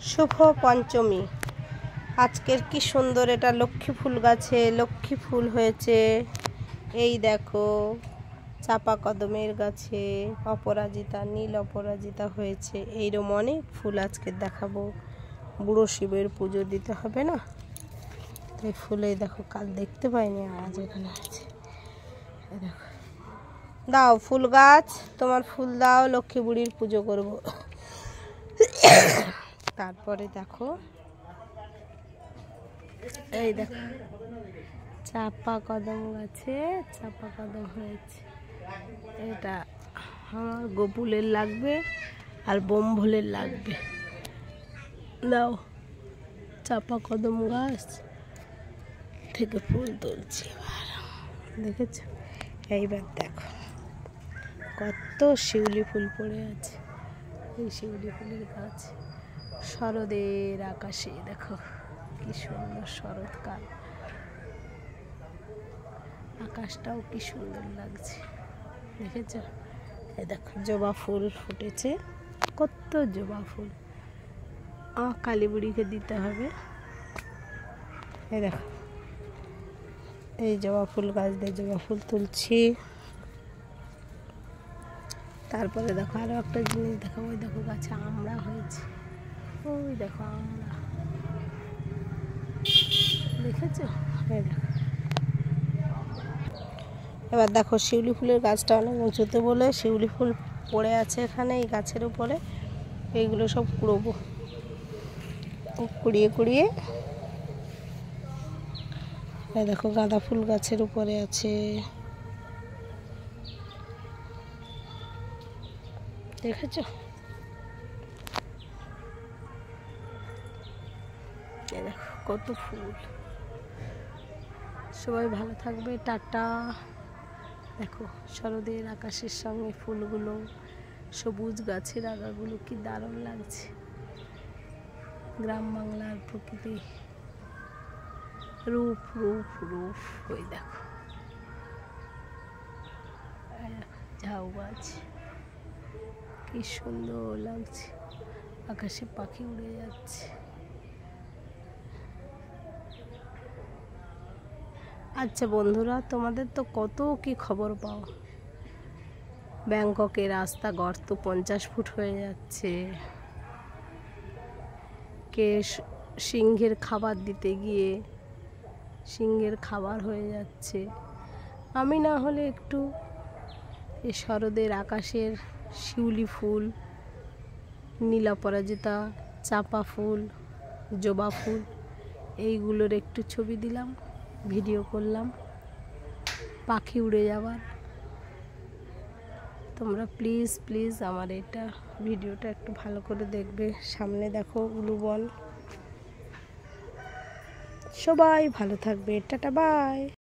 শুভ পঞ্চমী। আজকের কি সুন্দর এটা লক্ষ্মী ফুল গাছে লক্ষ্মী ফুল হয়েছে। এই দেখো চাপা কদমের গাছে অপরাজিতা, নীল অপরাজিতা হয়েছে। এইরকম অনেক ফুল আজকে দেখাবো। বুড়ো শিবের পুজো দিতে হবে না, তাই ফুলে দেখো কাল দেখতে পাইনি, আজ এখানে আছে। দেখো দাও ফুল গাছ, তোমার ফুল দাও, লক্ষ্মী বুড়ির পুজো করব। তারপরে দেখো এই দেখো চাপা কদম গাছে চাপা কদম হয়েছে। এটা আমার গোপুলের লাগবে আর বোমভোলের লাগবে। দাও চাপা কদম গাছ থেকে ফুল তুলছি। দেখেছো? এইবার দেখো কত শিউলি ফুল পড়ে আছে। এই শিউলি ফুলের গাছ শরদের আকাশে দেখো কি সুন্দর শরৎকাল, আকাশটাও কি সুন্দর লাগছে। দেখেছ? এই দেখো জবা ফুল ফুটেছে, কত জবা ফুল কালী বুড়িকে দিতে হবে। এই দেখো এই জবা ফুল গাছ দিয়ে জবা ফুল তুলছি। তারপরে দেখো আরো একটা জিনিস দেখো, ওই দেখো গাছে আমড়া হয়েছে। ওই দেখো আমড়া, দেখেছো? এই দেখো এবার দেখো শিউলি ফুলের গাছটা অনেক উঁচুতে বলে শিউলি ফুল পড়ে আছে এখানে এই গাছের উপরে। এইগুলো সব কুড়োবো, কুড়িয়ে কুড়িয়ে। এই দেখো গাঁদা ফুল গাছের উপরে আছে, দেখেছো? এই দেখো কত ফুল। সবাই ভালো থাকবে, টাটা। দেখো শরদের আকাশের সঙ্গে ফুলগুলো, সবুজ গাছের আগাগুলো কি দারুণ লাগছে। গ্রাম বাংলার প্রকৃতি রূপ রূপ রূপ। ওই দেখো ঝাউ গাছ কি সুন্দর লাগছে, আকাশে পাখি উড়ে যাচ্ছে। আচ্ছা বন্ধুরা, তোমাদের তো কত কি খবর পাও। ব্যাংককে রাস্তা গর্ত 50 ফুট হয়ে যাচ্ছে। কে সিংহের খাবার দিতে গিয়ে সিংহের খাবার হয়ে যাচ্ছে। আমি না হলে একটু এই শরদের আকাশের শিউলি ফুল, নীল অপরাজিতা, চাপা ফুল, জবা ফুল এইগুলোর একটু ছবি দিলাম, ভিডিও করলাম। পাখি উড়ে যাবার। তোমরা প্লিজ প্লিজ আমার এটা ভিডিওটা একটু ভালো করে দেখবে। সামনে দেখো উলুবন। সবাই ভালো থাকবে, টাটা বাই।